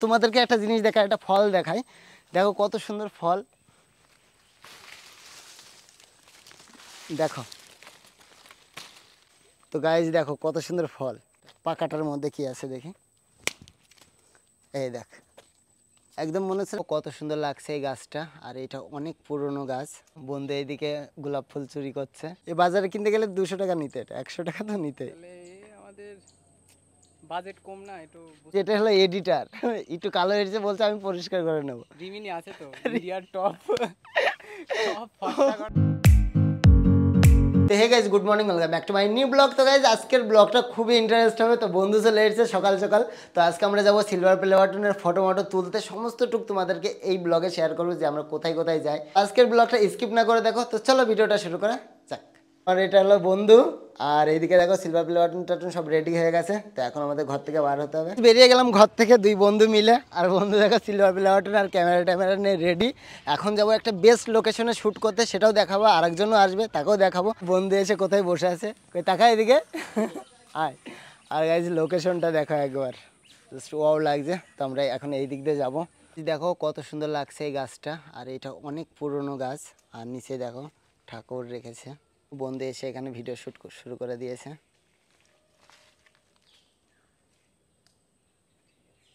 তোমাদেরকে একটা জিনিস দেখাই, একটা ফল দেখাই। দেখো কত সুন্দর ফল, দেখো তো গাইজ, দেখো কত সুন্দর ফল। পাকাটার মধ্যে কি আছে দেখি, এই দেখ, একদম মনে হচ্ছে কত সুন্দর লাগছে এই গাছটা। আর এটা অনেক পুরনো গাছ। বন্ধু এইদিকে গোলাপ ফুল চুরি করছে। এই বাজারে কিনতে গেলে 200 টাকা নিতে, এটা 100 টাকা তো নিতে। আমাদের বাজেট কম না, একটু এটা হলো এডিটার, একটু কালো হয়েছে বলছে আমি পরিষ্কার করে নেবো। রিমিনি আছে তো, ইন্ডিয়ার top hey guys, good morning, welcome back to my new blog. তো গাইজ আজকের ব্লগটা খুবই ইন্টারেস্ট হবে। তো বন্ধু চলে এসেছে সকাল সকাল। তো আজকে আমরা যাবো সিলভার প্লে বাটনের ফটো তুলতে। সমস্ত টুক তোমাদেরকে এই ব্লগে শেয়ার করবো যে আমরা কোথায় কোথায় যাই। আজকের ব্লগটা স্কিপ না করে দেখো। তো চলো ভিডিওটা শুরু করা যাক। আর এটা হলো বন্ধু, আর এইদিকে দেখো সিলভার প্লে বাটন সব রেডি হয়ে গেছে। তো এখন আমাদের ঘর থেকে বার হতে হবে। বেরিয়ে গেলাম ঘর থেকে দুই বন্ধু মিলে। আর বন্ধু দেখো সিলভার প্লে বাটন আর ক্যামেরা নিয়ে রেডি। এখন যাবো একটা বেস্ট লোকেশনে শ্যুট করতে, সেটাও দেখাবো। আরেকজনও আসবে, তাকেও দেখাবো। বন্ধু এসে কোথায় বসে আছে, কই তাকা এদিকে আয়। আর গাইজ লোকেশনটা দেখো একবার, জাস্ট ওয়াও লাগছে। তো আমরা এখন এই দিক দিয়ে যাবো। দেখো কত সুন্দর লাগছে এই গাছটা। আর এটা অনেক পুরনো গাছ। আর নিচে দেখো ঠাকুর রেখেছে। বন্ধু এসে এখানে ভিডিও শ্যুট শুরু করে দিয়েছে।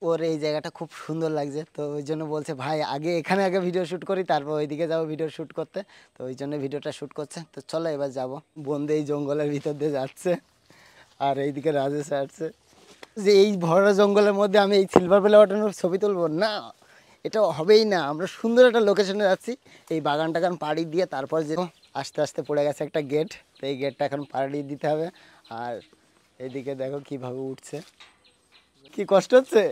ওর এই জায়গাটা খুব সুন্দর লাগছে, তো ওই জন্য বলছে ভাই আগে এখানে আগে ভিডিও শ্যুট করি, তারপর ওইদিকে যাবো ভিডিও শ্যুট করতে। তো ওই জন্য ভিডিওটা শ্যুট করছে। তো চলো এবার যাবো। বন্ধু এই জঙ্গলের ভিতর দিয়ে যাচ্ছে, আর এইদিকে রাজেশ আসছে। যে এই ভরা জঙ্গলের মধ্যে আমি এই সিলভার প্লে বাটনের ছবি তুলবো না, এটা হবেই না। আমরা সুন্দর একটা লোকেশনে যাচ্ছি। এই বাগান টাগান পাড়ি দিয়ে তারপর যে আস্তে আস্তে পড়ে গেছে একটা গেট। তো এই গেটটা এখন পাড়ি দিতে হবে। আর এইদিকে দেখো কিভাবে উঠছে, কি কষ্ট হচ্ছে।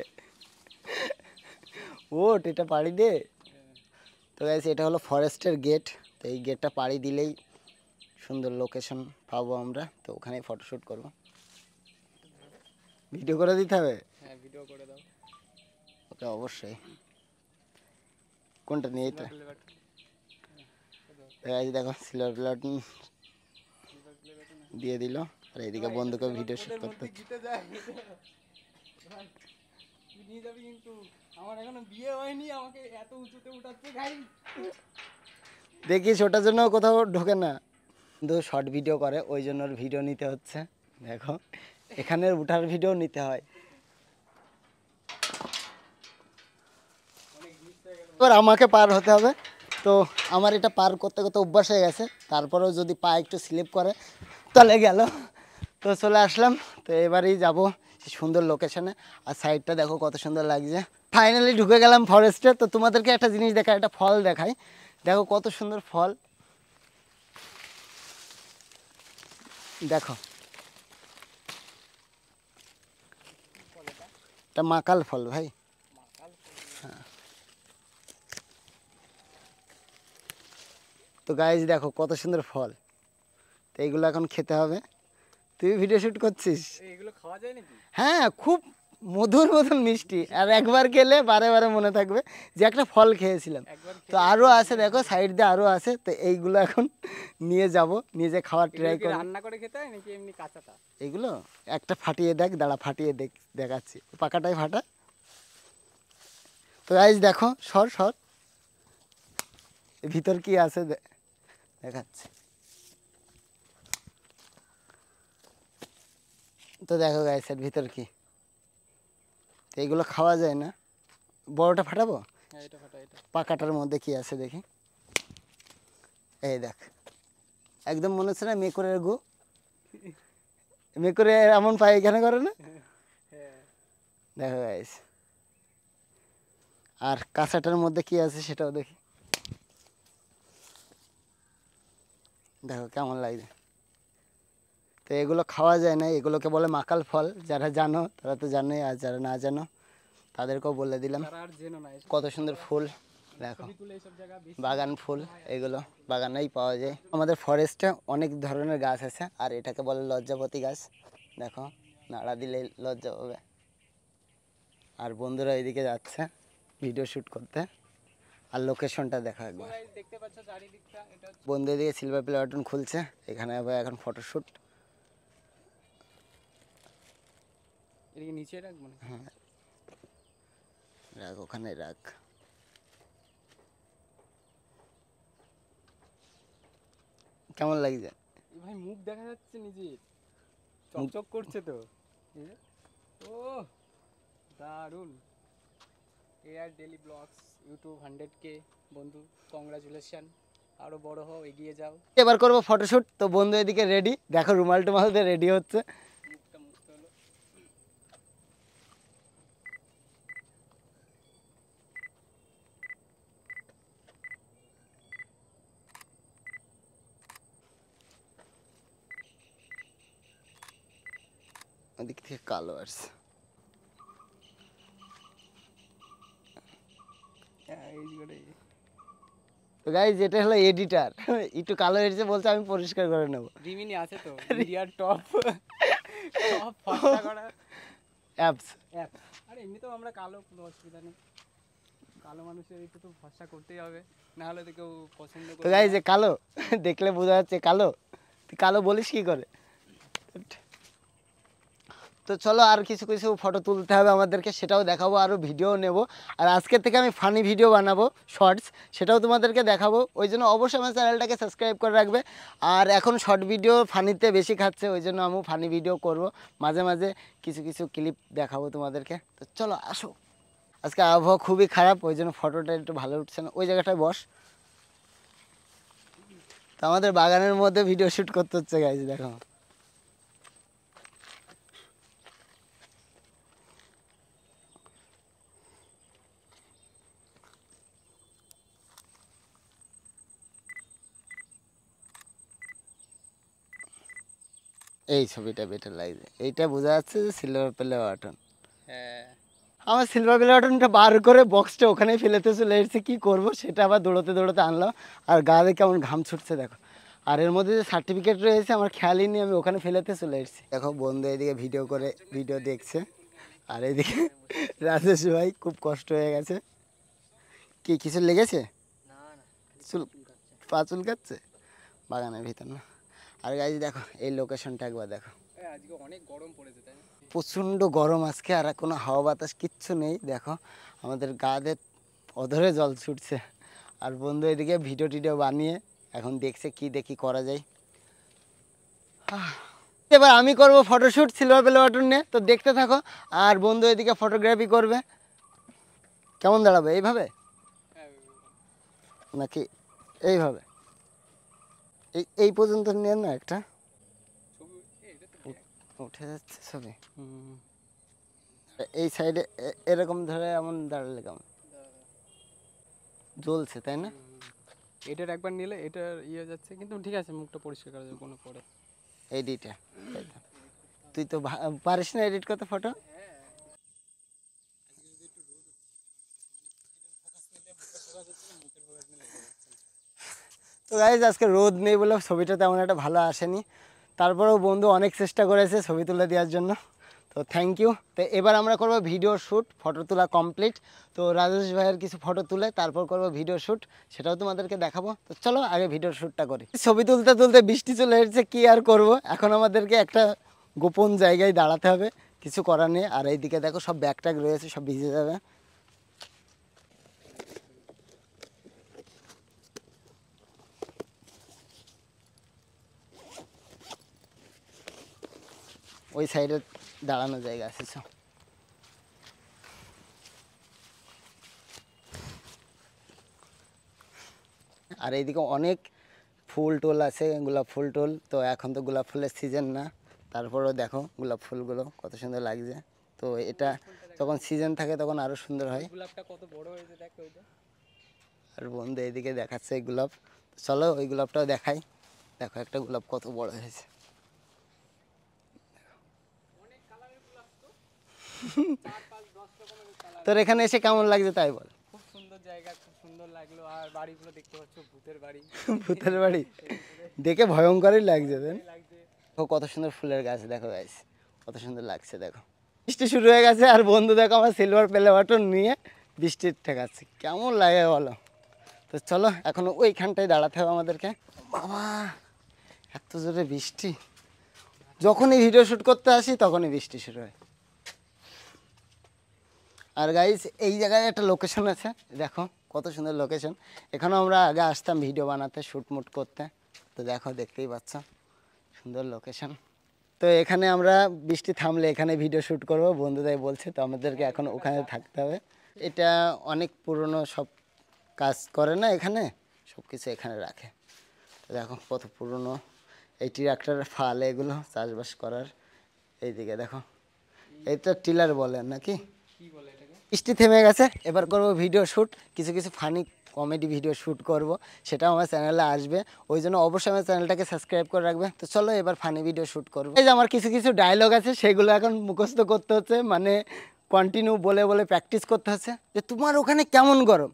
ওট, এটা পাড়ি দে। তো গাইস এটা হলো ফরেস্টের গেট। তো এই গেটটা পাড়ি দিলেই সুন্দর লোকেশন পাবো আমরা। তো ওখানে ফটোশ্যুট করবো। ভিডিও করে দিতে হবে। হ্যাঁ, ভিডিও করে দাও। ওকে অবশ্যই। কোনটা নিয়ে এটা? দেখো সিলভার প্লে বাটন দিয়ে দিল। আর এইদিকে বন্ধুকে ভিডিও শুট করতে জিতে যায় তুই নিয়ে যাবি, কিন্তু আমার এখনো বিয়ে হয়নি, আমাকে এত উঁচুতে উঠাচ্ছে গাই। দেখিস, ওটার জন্য কোথাও ঢোকে না। কিন্তু শর্ট ভিডিও করে, ওই জন্য ওর ভিডিও নিতে হচ্ছে। দেখো এখানে উঠার ভিডিও নিতে হয়। এবার আমাকে পার হতে হবে। তো আমার এটা পার করতে করতে অভ্যাস হয়ে গেছে। তারপরেও যদি পা একটু স্লিপ করে তাহলে গেল। তো চলে আসলাম। তো এবারেই যাব সুন্দর লোকেশনে। আর সাইডটা দেখো কত সুন্দর লাগছে। ফাইনালি ঢুকে গেলাম ফরেস্টে। তো তোমাদেরকে একটা জিনিস দেখাই, একটা ফল দেখাই। দেখো কত সুন্দর ফল, দেখো এটা মাকাল ফল ভাই। হ্যাঁ, তো গাইজ দেখো কত সুন্দর ফল। তো এইগুলো এখন খেতে হবে। তুই ভিডিও শ্যুট করছিস? এগুলো খাওয়া যায় নাকি? হ্যাঁ, খুব মধুর মতন মিষ্টি। আর একবার খেলে বারে বারে মনে থাকবে যে একটা ফল খেয়েছিলাম। তো আরও আছে, দেখো সাইড দিয়ে আরও আছে। তো এইগুলো এখন নিয়ে যাব, নিজে খাওয়ার ট্রাই করব। রান্না করে খেতে হয় নাকি এমনি কাঁচাটা? এইগুলো একটা ফাটিয়ে দেখ, দাঁড়া ফাটিয়ে দেখাচ্ছি। পাকাটাই ফাটা। তো গাইজ দেখো, সর সর, ভিতর কি আছে দেখাচ্ছি। তো দেখো গাইজ এর ভিতর কি। তো এইগুলো খাওয়া যায় না। বড়টা ফাটাবো? হ্যাঁ, এটা ফাটা। এটা পাকাটার মধ্যে কি আছে দেখি, এই দেখ, একদম মনে হচ্ছে না মেকুরের গু। মেকুরে এমন পায়খানা করে না? হ্যাঁ, দেখো গাইস। আর কাঁচাটার মধ্যে কি আছে সেটাও দেখি, দেখো কেমন লাগছে। তো এগুলো খাওয়া যায় না, এগুলোকে বলে মাকাল ফল। যারা জানো তারা তো জানোই, আর যারা না জানো তাদেরকেও বলে দিলাম। তারা আর জেনো না। কত সুন্দর ফুল দেখো, বাগান ফুল। এগুলো বাগানেই পাওয়া যায়। আমাদের ফরেস্টে অনেক ধরনের গাছ আছে। আর এটাকে বলে লজ্জাপতি গাছ। দেখো নাড়া দিলে লজ্জা পাবে। আর বন্ধুরা এদিকে যাচ্ছে ভিডিও শ্যুট করতে। আর লোকেশনটা দেখা একবার। দেখতে পাচ্ছ চারিদিকটা, এটা বন্ধু এদিকে সিলভার প্লে বাটন খুলছে, এখানে আবার এখন ফটোশ্যুট। এদিকে নিচে রাখবো না? হ্যাঁ, রাখ ওখানে রাখ। কেমন লাগছে? ভাই মুখ দেখা যাচ্ছে নিজের, চকচক করছে তো। ও দারুণ। AR daily blogs YouTube 100K বন্ধু, কংগ্রাচুলেশন, আরো বড় হও, এগিয়ে যাও। এবার করবো ফটোশুট। তো বন্ধু এদিকে রেডি, দেখো রুমাল টুমাল দিয়ে রেডি হচ্ছে। মুখটা মুছতে হলো। ওদিক থেকে কালো আসছে। তো গাইজ এটা হলো এডিটার, একটু কালো এসেছে বলছে আমি পরিষ্কার করে নেবো। রিমিনি আছে তো ইন্ডিয়ার টপ টপ ফর্সা করা অ্যাপস। অ্যাপ। আরে এমনিতেও আমরা কালো, কোনো অসুবিধা নেই, কালো মানুষের একটু তো ফর্সা করতেই হবে, না হলে তো কেউ পছন্দ তো করবে গাইজ না। যে কালো দেখলে বোঝা যাচ্ছে কালো, তুই কালো বলিস কি করে? তো চলো আর কিছু কিছু ফটো তুলতে হবে আমাদেরকে, সেটাও দেখাবো, আরও ভিডিও নেব। আর আজকের থেকে আমি ফানি ভিডিও বানাবো, শর্টস, সেটাও তোমাদেরকে দেখাবো। ওই জন্য অবশ্যই আমার চ্যানেলটাকে সাবস্ক্রাইব করে রাখবে। আর এখন শর্ট ভিডিও ফানিতে বেশি খাচ্ছে, ওই জন্য আমিও ফানি ভিডিও করব, মাঝে মাঝে কিছু কিছু ক্লিপ দেখাবো তোমাদেরকে। তো চলো আসো। আজকে আবহাওয়া খুবই খারাপ, ওই জন্য ফটোটা একটু ভালো উঠছে না। ওই জায়গাটায় বস। তো আমাদের বাগানের মধ্যে ভিডিও শ্যুট করতে হচ্ছে গাইজ, দেখো। এই ছবিটা বেটার লাগছে, এইটা বোঝা যাচ্ছে যে সিলভার প্লে বাটন। হ্যাঁ আমার সিলভার প্লে বাটনটা বার করে বক্সটা ওখানেই ফেলেতে চলে এসেছে, কী করবো সেটা আবার দৌড়োতে দৌড়োতে আনলাম। আর গা দিয়ে কেমন ঘাম ছুটছে দেখো। আর এর মধ্যে যে সার্টিফিকেট রয়েছে আমার খেয়ালই নেই, আমি ওখানে ফেলেতে চলে এসেছি। দেখো বন্ধু এদিকে ভিডিও করে ভিডিও দেখছে, আর এদিকে রাজেশ ভাই খুব কষ্ট হয়ে গেছে। কি কিছু লেগেছে? না না, চুল, পা চুলকাচ্ছে বাগানের ভিতর না? আর গাইজ দেখো এই লোকেশনটা একবার দেখো, আজকে অনেক গরম পড়েছে তাই না? প্রচণ্ড গরম আজকে, আর কোনো হাওয়া বাতাস কিচ্ছু নেই। দেখো আমাদের গা দিয়ে অধরে জল ছুটছে। আর বন্ধু এদিকে ভিডিও টিডিও বানিয়ে এখন দেখছে কি দেখি করা যায়। এবার আমি করব ফটোশ্যুট সিলভার প্লে বাটন নিয়ে, তো দেখতে থাকো। আর বন্ধু এদিকে ফটোগ্রাফি করবে। কেমন দাঁড়াবে, এইভাবে নাকি এইভাবে? এই এই পর্যন্ত নিয়ে না একটা উঠে যাচ্ছে ছবি। এই সাইডে এরকম ধরে এমন দাঁড়ালে কেমন জ্বলছে তাই না? এটার একবার নিলে এটার ইয়ে যাচ্ছে, কিন্তু ঠিক আছে, মুখটা পরিষ্কার করা যাবে কোনো পরে। এডিটটা তুই তো পারিস না এডিট করতে ফটো? তো গাইজ আজকে রোদ নেই বলে ছবিটা তেমন একটা ভালো আসেনি, তারপরেও বন্ধু অনেক চেষ্টা করেছে ছবি তুলে দেওয়ার জন্য, তো থ্যাংক ইউ। তো এবার আমরা করবো ভিডিও শ্যুট, ফটো তোলা কমপ্লিট। তো রাজেশ ভাইয়ের কিছু ফটো তুলে তারপর করবো ভিডিও শ্যুট, সেটাও তোমাদেরকে দেখাবো। তো চলো আগে ভিডিও শ্যুটটা করি। ছবি তুলতে তুলতে বৃষ্টি চলে এসেছে, কী আর করব, এখন আমাদেরকে একটা গোপন জায়গায় দাঁড়াতে হবে, কিছু করার নেই। আর এইদিকে দেখো সব ব্যাগ ট্যাগ রয়েছে, সব ভিজে যাবে। ওই সাইডে দাঁড়ানো জায়গা আছে সব। আর এইদিকে অনেক ফুল টুল আছে, গোলাপ ফুল টুল। তো এখন তো গোলাপ ফুলের সিজন না, তারপরেও দেখো গোলাপ ফুলগুলো কত সুন্দর লাগছে। তো এটা যখন সিজন থাকে তখন আরও সুন্দর হয়। গোলাপটা কত বড় হয়েছে দেখো এটা। আর বন্ধু এইদিকে দেখাচ্ছে এই গোলাপ, চলো ওই গোলাপটাও দেখাই। দেখো একটা গোলাপ কত বড় হয়েছে। তোর এখানে এসে কেমন লাগছে তাই বল? খুব সুন্দর জায়গা, খুব সুন্দর লাগলো। আর বাড়িগুলো দেখতে পাচ্ছ, ভূতের বাড়ি। ভূতের বাড়ি দেখে ভয়ঙ্করই লাগছে তাই না? লাগছে। ও কত সুন্দর ফুলের গাছ দেখো গাইস, কত সুন্দর লাগছে দেখো। বৃষ্টি শুরু হয়ে গেছে, আর বন্ধু দেখো আমার সিলভার প্লে বাটন নিয়ে বৃষ্টির ঠেকাচ্ছে, কেমন লাগে বলো? তো চলো এখন ওইখানটায় দাঁড়াতে হবে আমাদেরকে। বাবা এত জোরে বৃষ্টি, যখনই ভিডিও শ্যুট করতে আসি তখনই বৃষ্টি শুরু হয়। আর গাইস এই জায়গায় একটা লোকেশন আছে, দেখো কত সুন্দর লোকেশন। এখানেও আমরা আগে আসতাম ভিডিও বানাতে, শ্যুট মুট করতে। তো দেখো, দেখতেই পাচ্ছ সুন্দর লোকেশন। তো এখানে আমরা বৃষ্টি থামলে এখানে ভিডিও শ্যুট করব, বন্ধুরাই বলছে, তো আমাদেরকে এখন ওখানে থাকতে হবে। এটা অনেক পুরনো, সব কাজ করে না এখানে, সব কিছু এখানে রাখে। তো দেখো কত পুরনো, এই ট্রাক্টরের ফাল এগুলো চাষবাস করার। এইদিকে দেখো, এটা টিলার বলে নাকি। কি বলে এটাকে? বৃষ্টি থেমে গেছে, এবার করব ভিডিও শ্যুট, কিছু কিছু ফানি কমেডি ভিডিও শ্যুট করব, সেটাও আমার চ্যানেলে আসবে। ওই জন্য অবশ্যই আমার চ্যানেলটাকে সাবস্ক্রাইব করে রাখবে। তো চলো এবার ফানি ভিডিও শ্যুট করবো। এই যে আমার কিছু কিছু ডায়লগ আছে, সেগুলো এখন মুখস্থ করতে হচ্ছে, মানে কন্টিনিউ বলে বলে প্র্যাকটিস করতে হচ্ছে, যে তোমার ওখানে কেমন গরম।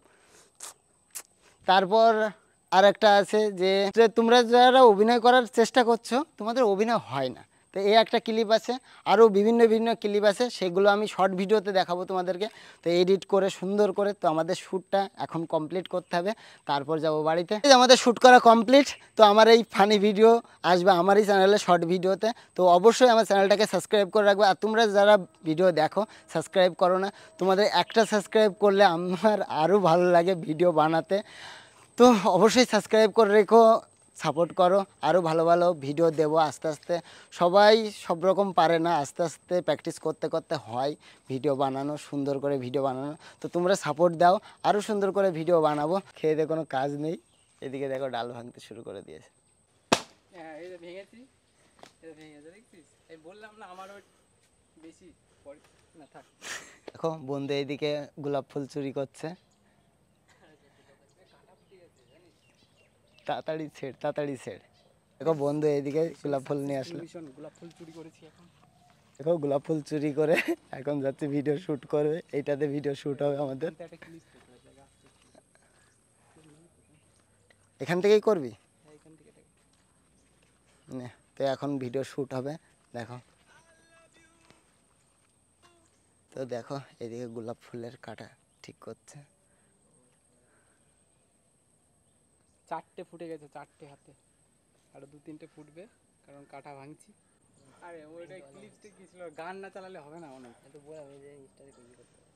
তারপর আর একটা আছে যে যে তোমরা যারা অভিনয় করার চেষ্টা করছো, তোমাদের অভিনয় হয় না। তো এই একটা ক্লিপ আছে, আরও বিভিন্ন বিভিন্ন ক্লিপ আছে, সেগুলো আমি শর্ট ভিডিওতে দেখাবো তোমাদেরকে। তো এডিট করে সুন্দর করে, তো আমাদের শ্যুটটা এখন কমপ্লিট করতে হবে, তারপর যাব বাড়িতে। এই যে আমাদের শ্যুট করা কমপ্লিট। তো আমার এই ফানি ভিডিও আসবে আমারই চ্যানেলে শর্ট ভিডিওতে। তো অবশ্যই আমার চ্যানেলটাকে সাবস্ক্রাইব করে রাখবে। আর তোমরা যারা ভিডিও দেখো সাবস্ক্রাইব করো না, তোমাদের একটা সাবস্ক্রাইব করলে আমার আরও ভালো লাগে ভিডিও বানাতে। তো অবশ্যই সাবস্ক্রাইব করে রেখো, সাপোর্ট করো, আরও ভালো ভালো ভিডিও দেবো আস্তে আস্তে। সবাই সব রকম পারে না, আস্তে আস্তে প্র্যাকটিস করতে করতে হয় ভিডিও বানানো, সুন্দর করে ভিডিও বানানো। তো তোমরা সাপোর্ট দাও, আরও সুন্দর করে ভিডিও বানাবো। খেয়ে দিয়ে কোনো কাজ নেই, এদিকে দেখো ডাল ভাঙতে শুরু করে দিয়েছে। হ্যাঁ, এই যে ভেঙেছি, এটা ভেঙেছে দেখছিস? এই বললাম না আমারও বেশি পরে না থাক। দেখো বন্ধু এইদিকে গোলাপ ফুল চুরি করছে। তাড়াতাড়ি ছেড়, তাড়াতাড়ি ছেড়। দেখো বন্ধু এইদিকে গোলাপ ফুল নিয়ে আসলো। ভীষণ গোলাপ ফুল চুরি করেছি এখন। দেখো গোলাপ ফুল চুরি করে এখন যাচ্ছে ভিডিও শ্যুট করবে, এইটাতে ভিডিও শ্যুট হবে আমাদের। কিন্তু একটা ক্লিপ করতে হবে, জায়গা আসছে। এখান থেকেই করবি হ্যাঁ, এখান থেকে এটা। নে, তো এখন ভিডিও শ্যুট হবে, দেখো। তো দেখো এদিকে গোলাপ ফুলের কাটা ঠিক করছে। 4টে ফুটে গেছে, 4টে হাতে, আরো 2-3টে ফুটবে, কারণ কাটা ভাঙছি। আরে ওইটা ক্লিপসটা কি ছিল, গান না চালালে হবে না মনে হয়। একটু বলে আমি যে ইনস্টাতে তৈরি করতে হবে।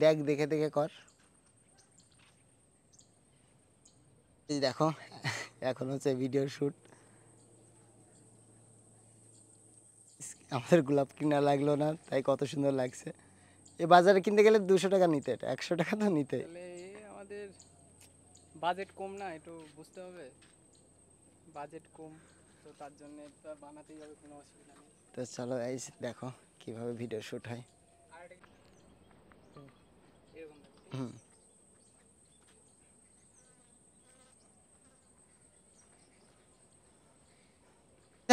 দেখ, দেখে দেখে কর। এই দেখো এখন হচ্ছে ভিডিও শ্যুট। আমাদের গোলাপ কিনা লাগলো না, তাই কত সুন্দর লাগছে। এই বাজারে কিনতে গেলে 200 টাকা নিতে, এটা 100 টাকা তো নিতে। তাহলে আমাদের বাজেট কম না, একটু বুঝতে হবে। বাজেট কম, তো তার জন্য তো বানাতেই হবে, কোনো অসুবিধা নেই। তো চলো গাইস দেখো কিভাবে ভিডিও শ্যুট হয়। আর এটা এরকম দেখো। হুম,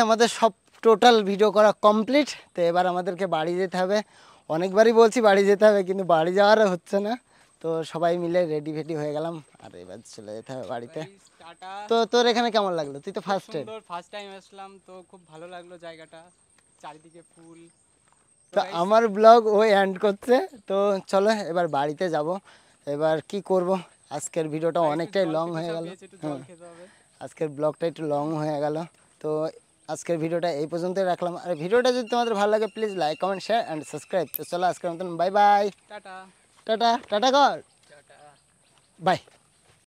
আমাদের সব টোটাল ভিডিও করা কমপ্লিট। তো এবার আমাদেরকে বাড়ি যেতে হবে। অনেকবারই বলছি বাড়ি যেতে হবে, কিন্তু বাড়ি যাওয়ার হচ্ছে না। তো সবাই মিলে রেডি ফেডি হয়ে গেলাম, আর এবার চলে যেতে হবে বাড়িতে। Guys, tata. তো তোর এখানে কেমন লাগলো? তুই তো ফার্স্ট টাইম। সুন্দর, ফার্স্ট টাইম আসলাম, তো খুব ভালো লাগলো জায়গাটা, চারিদিকে ফুল। তো আমার ব্লগ ও এন্ড করছে। তো চলো এবার বাড়িতে যাব। এবার কি করব, আজকের ভিডিওটা অনেকটাই লং হয়ে গেল। জল খেতে হবে। আজকের ব্লগটা একটু লং হয়ে গেল। তো আজকের ভিডিওটা এই পর্যন্তই রাখলাম। আর ভিডিওটা যদি তোমাদের ভালো লাগে please like comment share and subscribe. তো চলো আজকের মতন bye bye, tata. Tata. Tata কর, টাটা। বাই।